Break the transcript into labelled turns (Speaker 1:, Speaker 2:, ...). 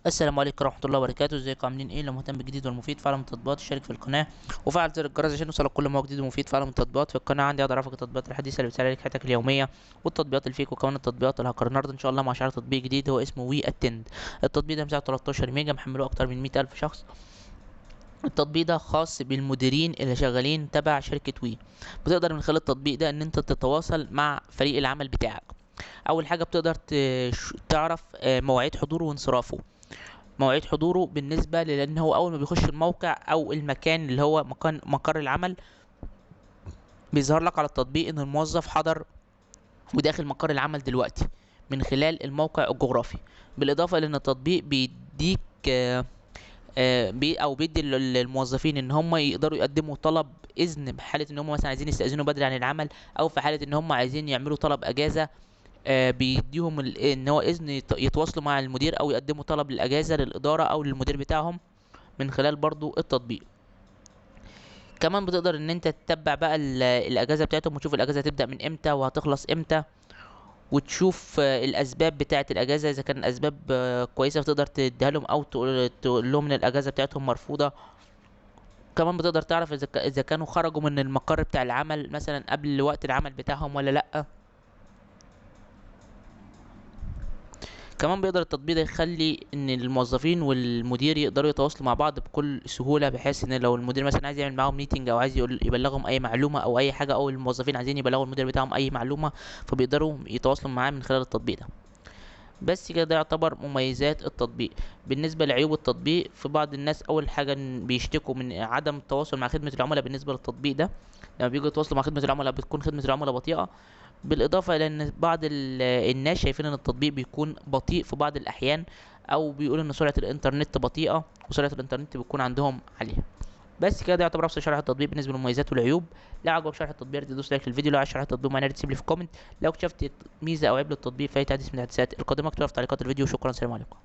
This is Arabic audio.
Speaker 1: السلام عليكم ورحمة الله وبركاته. ازيكم عاملين ايه؟ لو مهتم بالجديد والمفيد فعل من التطبيقات اشترك في القناة وفعل زر الجرس عشان يوصلك كل ما هو جديد ومفيد. فعل من التطبيقات في القناة عندي اقدر اعرفك التطبيقات الحديثة اللي بتسهل عليك حياتك اليومية والتطبيقات الفيك وكمان التطبيقات الهاكر. النهارده ان شاء الله مع شرح تطبيق جديد هو اسمه وي اتند. التطبيق ده مساحته 13 ميجا، محمله اكتر من 100,000 شخص. التطبيق ده خاص بالمديرين اللي شغالين تبع شركة وي. بتقدر من خلال التطبيق ده ان انت تتواصل مع فريق العمل بتاعك. اول حاجة بتقدر تعرف مواعيد حضوره وانصرافه. مواعيد حضوره بالنسبة لأن هو أول ما بيخش الموقع أو المكان اللي هو مكان مقر العمل بيظهر لك على التطبيق إن الموظف حضر وداخل مقر العمل دلوقتي من خلال الموقع الجغرافي. بالإضافة لأن التطبيق بيديك أو بيدي للموظفين إن هم يقدروا يقدموا طلب إذن بحالة إن هم مثلا عايزين يستأذنوا بدري عن العمل، أو في حالة إن هم عايزين يعملوا طلب أجازة. بيديهم ان هو اذن يتواصلوا مع المدير او يقدموا طلب للاجازه للاداره او للمدير بتاعهم من خلال برضو التطبيق. كمان بتقدر ان انت تتبع بقى الاجازه بتاعتهم وتشوف الاجازه هتبدا من امتى وهتخلص امتى، وتشوف الاسباب بتاعه الاجازه. اذا كان اسباب كويسه فتقدر تديها لهم او تقول لهم ان الاجازه بتاعتهم مرفوضه. كمان بتقدر تعرف اذا كانوا خرجوا من المقر بتاع العمل مثلا قبل وقت العمل بتاعهم ولا لا. كمان بيقدر التطبيق ده يخلي ان الموظفين والمدير يقدروا يتواصلوا مع بعض بكل سهولة، بحيث ان لو المدير مثلا عايز يعمل معاهم ميتنج او عايز يبلغهم اي معلومة او اي حاجة، او الموظفين عايزين يبلغوا المدير بتاعهم اي معلومة، فبيقدروا يتواصلوا معاه من خلال التطبيق ده. بس كده ده يعتبر مميزات التطبيق. بالنسبة لعيوب التطبيق، في بعض الناس اول حاجة بيشتكوا من عدم التواصل مع خدمة العملاء بالنسبة للتطبيق ده. لما بييجوا يتواصلوا مع خدمة العملاء بتكون خدمة العملاء بطيئة. بالاضافه الى ان بعض الناس شايفين ان التطبيق بيكون بطيء في بعض الاحيان، او بيقولوا ان سرعه الانترنت بطيئه وسرعه الانترنت بتكون عندهم عاليه. بس كده ده يعتبر ابسط شرح التطبيق بالنسبه للمميزات والعيوب. لو عجبك شرح التطبيق تدوس لايك للفيديو. لو عايز شرح التطبيق معناه تسيب لي في كومنت. لو اكتشفت ميزه او عيب للتطبيق في اي تحديث من التحديثات القادمه اكتبها في تعليقات الفيديو. شكرا، سلام عليكم.